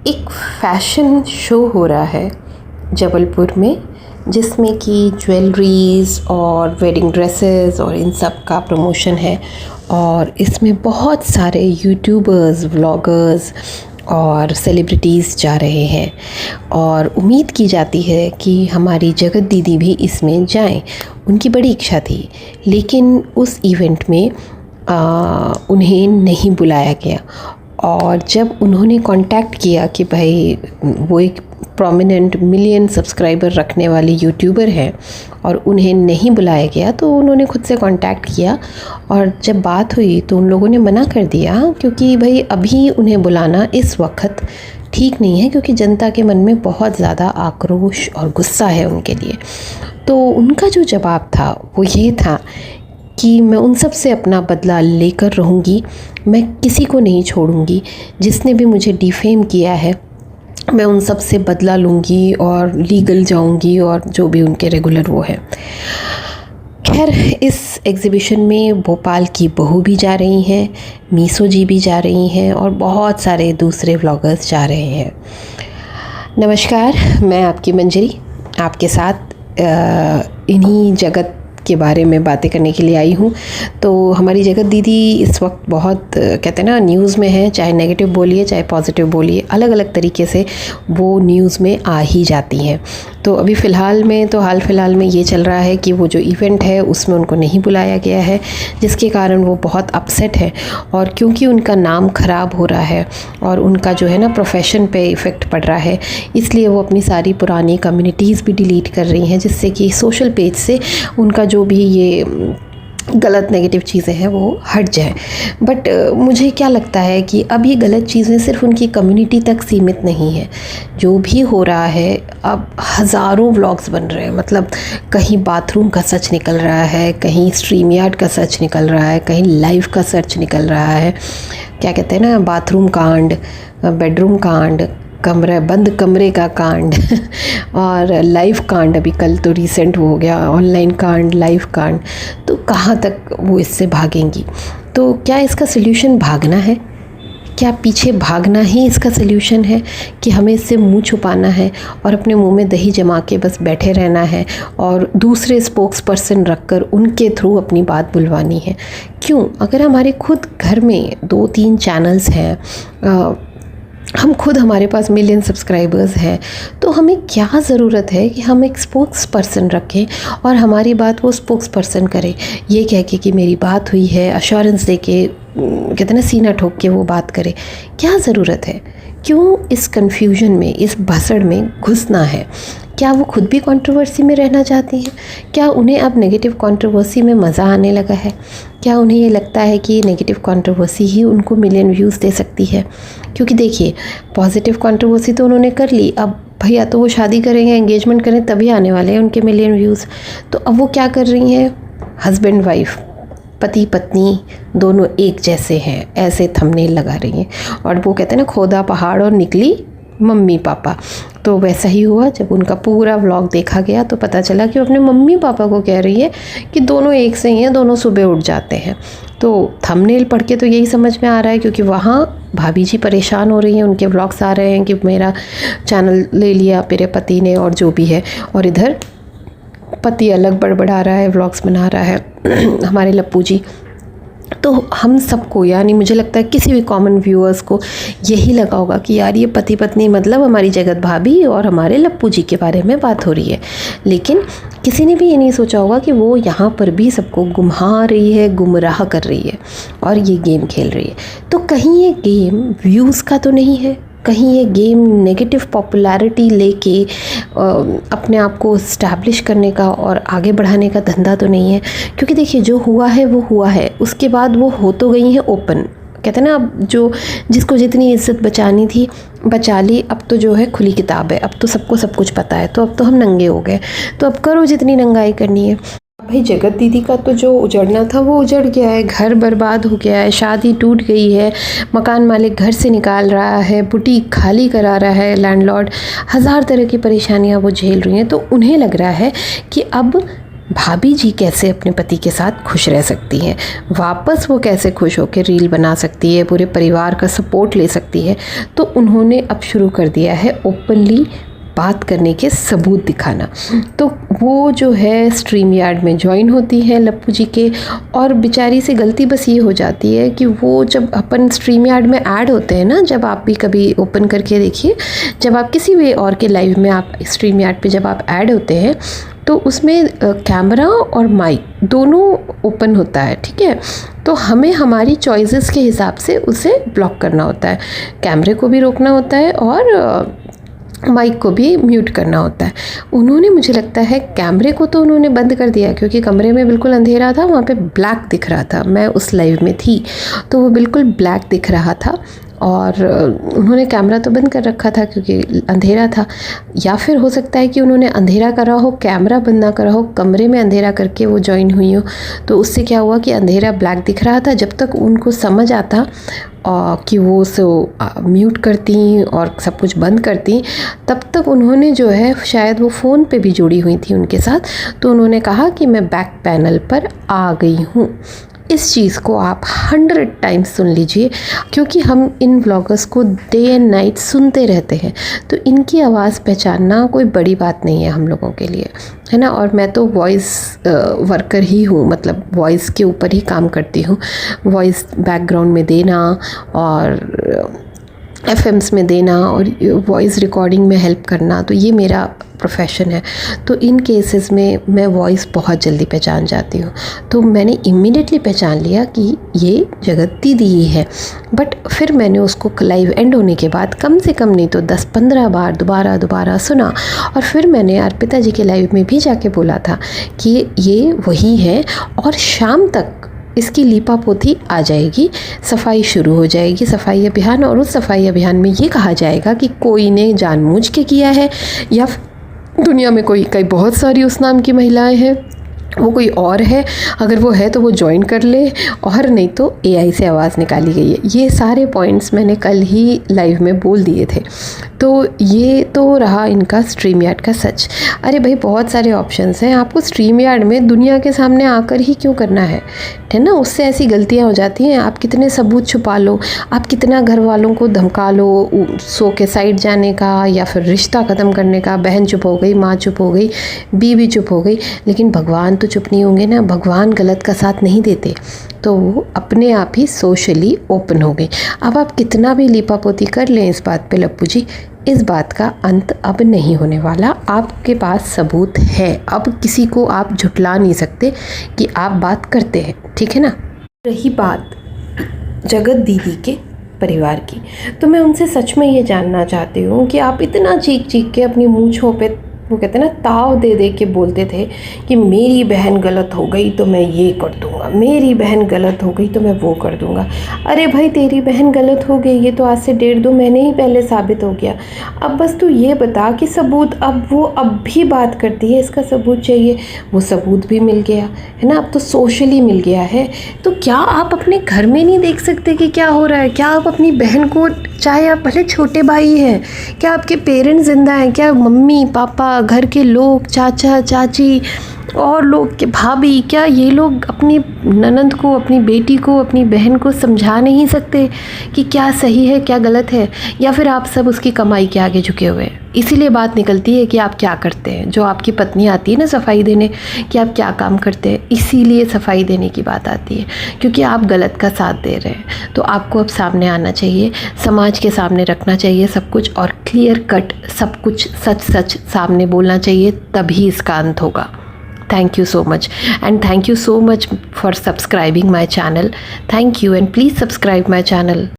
एक fashion show हो रहा है जबलपुर में, जिसमें कि ज्वेलरीज़ और वेडिंग ड्रेसेस और इन सब का प्रमोशन है। और इसमें बहुत सारे यूट्यूबर्स, व्लॉगर्स और सेलिब्रिटीज़ जा रहे हैं और उम्मीद की जाती है कि हमारी जगत दीदी भी इसमें जाएं। उनकी बड़ी इच्छा थी, लेकिन उस इवेंट में उन्हें नहीं बुलाया गया। और जब उन्होंने कांटेक्ट किया कि भाई वो एक प्रोमिनेंट मिलियन सब्सक्राइबर रखने वाले यूट्यूबर हैं और उन्हें नहीं बुलाया गया, तो उन्होंने खुद से कांटेक्ट किया। और जब बात हुई तो उन लोगों ने मना कर दिया, क्योंकि भाई अभी उन्हें बुलाना इस वक्त ठीक नहीं है, क्योंकि जनता के मन में बहुत ज़्यादा आक्रोश और गुस्सा है उनके लिए। तो उनका जो जवाब था वो ये था कि मैं उन सब से अपना बदला लेकर रहूँगी, मैं किसी को नहीं छोड़ूंगी। जिसने भी मुझे डिफेम किया है मैं उन सब से बदला लूँगी और लीगल जाऊँगी, और जो भी उनके रेगुलर वो है। खैर, इस एग्ज़िबिशन में भोपाल की बहू भी जा रही हैं, मीसो जी भी जा रही हैं और बहुत सारे दूसरे व्लॉगर्स जा रहे हैं। नमस्कार, मैं आपकी मंजरी आपके साथ इन्हीं जगत के बारे में बातें करने के लिए आई हूँ। तो हमारी जगत दीदी इस वक्त बहुत कहते हैं ना न्यूज़ में है, चाहे नेगेटिव बोलिए चाहे पॉजिटिव बोलिए, अलग अलग तरीके से वो न्यूज़ में आ ही जाती हैं। तो अभी फ़िलहाल में तो हाल फ़िलहाल में ये चल रहा है कि वो जो इवेंट है उसमें उनको नहीं बुलाया गया है, जिसके कारण वो बहुत अपसेट है। और क्योंकि उनका नाम ख़राब हो रहा है और उनका जो है ना प्रोफेशन पे इफ़ेक्ट पड़ रहा है, इसलिए वो अपनी सारी पुरानी कम्युनिटीज़ भी डिलीट कर रही हैं, जिससे कि सोशल पेज से उनका जो भी ये गलत नेगेटिव चीज़ें हैं वो हट जाए। बट मुझे क्या लगता है कि अब ये गलत चीज़ें सिर्फ उनकी कम्युनिटी तक सीमित नहीं है। जो भी हो रहा है, अब हज़ारों व्लॉग्स बन रहे हैं, मतलब कहीं बाथरूम का सच निकल रहा है, कहीं स्ट्रीम यार्ड का सच निकल रहा है, कहीं लाइव का सच निकल रहा है। क्या कहते हैं ना, बाथरूम कांड, बेडरूम कांड, बंद कमरे का कांड और लाइव कांड। अभी कल तो रिसेंट हो गया ऑनलाइन कांड, लाइव कांड। तो कहाँ तक वो इससे भागेंगी? तो क्या इसका सल्यूशन भागना है? क्या पीछे भागना ही इसका सल्यूशन है कि हमें इससे मुंह छुपाना है और अपने मुंह में दही जमा के बस बैठे रहना है और दूसरे स्पोक्स पर्सन रखकर उनके थ्रू अपनी बात बुलवानी है? क्यों? अगर हमारे खुद घर में 2-3 चैनल्स हैं, हम खुद, हमारे पास मिलियन सब्सक्राइबर्स हैं, तो हमें क्या ज़रूरत है कि हम एक स्पोक्स पर्सन रखें और हमारी बात वो स्पोक्स पर्सन करे, ये कह के कि मेरी बात हुई है, अश्योरेंस दे के, कहते हैं ना, सीना ठोक के वो बात करे? क्या ज़रूरत है? क्यों इस कन्फ्यूजन में, इस भसड़ में घुसना है? क्या वो खुद भी कंट्रोवर्सी में रहना चाहती हैं? क्या उन्हें अब नेगेटिव कंट्रोवर्सी में मज़ा आने लगा है? क्या उन्हें ये लगता है कि नेगेटिव कंट्रोवर्सी ही उनको मिलियन व्यूज़ दे सकती है? क्योंकि देखिए, पॉजिटिव कंट्रोवर्सी तो उन्होंने कर ली, अब भैया तो वो शादी करेंगे, एंगेजमेंट करें, तभी आने वाले हैं उनके मिलियन व्यूज़। तो अब वो क्या कर रही हैं? हस्बैंड वाइफ, पति पत्नी दोनों एक जैसे हैं, ऐसे थंबनेल लगा रही हैं। और वो कहते हैं ना, खोदा पहाड़ और निकली मम्मी पापा। तो वैसा ही हुआ, जब उनका पूरा व्लॉग देखा गया तो पता चला कि वो अपने मम्मी पापा को कह रही है कि दोनों एक से ही हैं, दोनों सुबह उठ जाते हैं। तो थंबनेल पढ़ के तो यही समझ में आ रहा है, क्योंकि वहाँ भाभी जी परेशान हो रही हैं, उनके व्लॉग्स आ रहे हैं कि मेरा चैनल ले लिया मेरे पति ने और जो भी है, और इधर पति अलग बड़बड़ा रहा है, व्लॉग्स बना रहा है हमारे लप्पू जी। तो हम सबको, यानी मुझे लगता है किसी भी कॉमन व्यूअर्स को यही लगा होगा कि यार ये पति पत्नी मतलब हमारी जगत भाभी और हमारे लप्पू जी के बारे में बात हो रही है। लेकिन किसी ने भी ये नहीं सोचा होगा कि वो यहाँ पर भी सबको गुमहा रही है, गुमराह कर रही है और ये गेम खेल रही है। तो कहीं ये गेम व्यूज़ का तो नहीं है? कहीं ये गेम नेगेटिव पॉपुलैरिटी लेके अपने आप को इस्टेब्लिश करने का और आगे बढ़ाने का धंधा तो नहीं है? क्योंकि देखिए, जो हुआ है वो हुआ है, उसके बाद वो हो तो गई है ओपन। कहते हैं ना, अब जो जिसको जितनी इज्जत बचानी थी बचा ली, अब तो जो है खुली किताब है, अब तो सबको सब कुछ पता है, तो अब तो हम नंगे हो गए, तो अब करो जितनी नंगाई करनी है। भाई जगत दीदी का तो जो उजड़ना था वो उजड़ गया है, घर बर्बाद हो गया है, शादी टूट गई है, मकान मालिक घर से निकाल रहा है, बुटीक खाली करा रहा है लैंडलॉर्ड, हज़ार तरह की परेशानियां वो झेल रही हैं। तो उन्हें लग रहा है कि अब भाभी जी कैसे अपने पति के साथ खुश रह सकती हैं, वापस वो कैसे खुश होकर रील बना सकती है, पूरे परिवार का सपोर्ट ले सकती है। तो उन्होंने अब शुरू कर दिया है ओपनली बात करने के सबूत दिखाना। तो वो जो है स्ट्रीम यार्ड में ज्वाइन होती हैं लप्पू जी के, और बेचारी से गलती बस ये हो जाती है कि वो जब अपन स्ट्रीम यार्ड में ऐड होते हैं ना, जब आप भी कभी ओपन करके देखिए, जब आप किसी भी और के लाइव में आप स्ट्रीम यार्ड पे जब आप ऐड होते हैं तो उसमें कैमरा और माइक दोनों ओपन होता है, ठीक है। तो हमें हमारी चॉइसेस के हिसाब से उसे ब्लॉक करना होता है, कैमरे को भी रोकना होता है और माइक को भी म्यूट करना होता है। उन्होंने, मुझे लगता है कैमरे को तो उन्होंने बंद कर दिया, क्योंकि कमरे में बिल्कुल अंधेरा था, वहाँ पे ब्लैक दिख रहा था, मैं उस लाइव में थी तो वो बिल्कुल ब्लैक दिख रहा था, और उन्होंने कैमरा तो बंद कर रखा था क्योंकि अंधेरा था। या फिर हो सकता है कि उन्होंने अंधेरा करा हो, कैमरा बंद ना करा हो, कमरे में अंधेरा करके वो ज्वाइन हुई हो। तो उससे क्या हुआ कि अंधेरा ब्लैक दिख रहा था, जब तक उनको समझ आता कि वो म्यूट करती और सब कुछ बंद करती, तब तक उन्होंने जो है, शायद वो फ़ोन पे भी जुड़ी हुई थी उनके साथ, तो उन्होंने कहा कि मैं बैक पैनल पर आ गई हूँ। इस चीज़ को आप 100 टाइम्स सुन लीजिए, क्योंकि हम इन ब्लॉगर्स को डे एंड नाइट सुनते रहते हैं, तो इनकी आवाज़ पहचानना कोई बड़ी बात नहीं है हम लोगों के लिए, है ना। और मैं तो वॉइस वर्कर ही हूँ, मतलब वॉइस के ऊपर ही काम करती हूँ, वॉइस बैकग्राउंड में देना और एफएम्स में देना और वॉइस रिकॉर्डिंग में हेल्प करना, तो ये मेरा प्रोफेशन है। तो इन केसेस में मैं वॉइस बहुत जल्दी पहचान जाती हूँ, तो मैंने इमीडिएटली पहचान लिया कि ये जगत दीदी ही है। बट फिर मैंने उसको लाइव एंड होने के बाद कम से कम नहीं तो 10-15 बार दोबारा सुना, और फिर मैंने अर्पिता जी के लाइव में भी जाके बोला था कि ये वही है, और शाम तक इसकी लीपा पोती आ जाएगी, सफाई शुरू हो जाएगी, सफाई अभियान। और उस सफाई अभियान में ये कहा जाएगा कि कोई ने जानबूझ के किया है, या दुनिया में कई बहुत सारी उस नाम की महिलाएं हैं, वो कोई और है, अगर वो है तो वो ज्वाइन कर ले, और नहीं तो एआई से आवाज़ निकाली गई है। ये सारे पॉइंट्स मैंने कल ही लाइव में बोल दिए थे। तो ये तो रहा इनका स्ट्रीम यार्ड का सच। अरे भाई, बहुत सारे ऑप्शंस हैं, आपको स्ट्रीम यार्ड में दुनिया के सामने आकर ही क्यों करना है ना। उससे ऐसी गलतियां हो जाती हैं, आप कितने सबूत छुपा लो, आप कितना घर वालों को धमका लो सो के साइड जाने का, या फिर रिश्ता ख़त्म करने का, बहन चुप हो गई, माँ चुप हो गई, बीवी चुप हो गई, लेकिन भगवान तो चुप नहीं होंगे ना। भगवान गलत का साथ नहीं देते, तो वो अपने आप ही सोशली ओपन हो गई। अब आप कितना भी लीपापोती कर लें इस बात पे लप्पू जी, इस बात का अंत अब नहीं होने वाला। आपके पास सबूत है, अब किसी को आप झुठला नहीं सकते कि आप बात करते हैं, ठीक है ना। रही बात जगत दीदी के परिवार की, तो मैं उनसे सच में ये जानना चाहती हूँ कि आप इतना चीख के अपनी मूंछों पे, वो कहते हैं ना, ताव दे के बोलते थे कि मेरी बहन गलत हो गई तो मैं ये कर दूंगा, मेरी बहन गलत हो गई तो मैं वो कर दूंगा। अरे भाई, तेरी बहन गलत हो गई ये तो आज से 1.5-2 महीने ही पहले साबित हो गया। अब बस तू ये बता कि सबूत, अब वो अब भी बात करती है, इसका सबूत चाहिए, वो सबूत भी मिल गया है ना, अब तो सोशली मिल गया है। तो क्या आप अपने घर में नहीं देख सकते कि क्या हो रहा है? क्या आप अपनी बहन को, चाहे आप भले छोटे भाई हैं, क्या आपके पेरेंट्स ज़िंदा हैं, क्या मम्मी पापा, घर के लोग, चाचा चाची और लोग के भाभी, क्या ये लोग अपनी ननद को, अपनी बेटी को, अपनी बहन को समझा नहीं सकते कि क्या सही है क्या गलत है? या फिर आप सब उसकी कमाई के आगे झुके हुए हैं? इसीलिए बात निकलती है कि आप क्या करते हैं। जो आपकी पत्नी आती है ना सफाई देने, कि आप क्या काम करते हैं, इसीलिए सफाई देने की बात आती है, क्योंकि आप गलत का साथ दे रहे हैं। तो आपको अब सामने आना चाहिए, समाज के सामने रखना चाहिए सब कुछ, और क्लियर कट सब कुछ सच सामने बोलना चाहिए, तभी इसका अंत होगा। Thank you so much, and thank you so much for subscribing my channel. Thank you, and please subscribe my channel.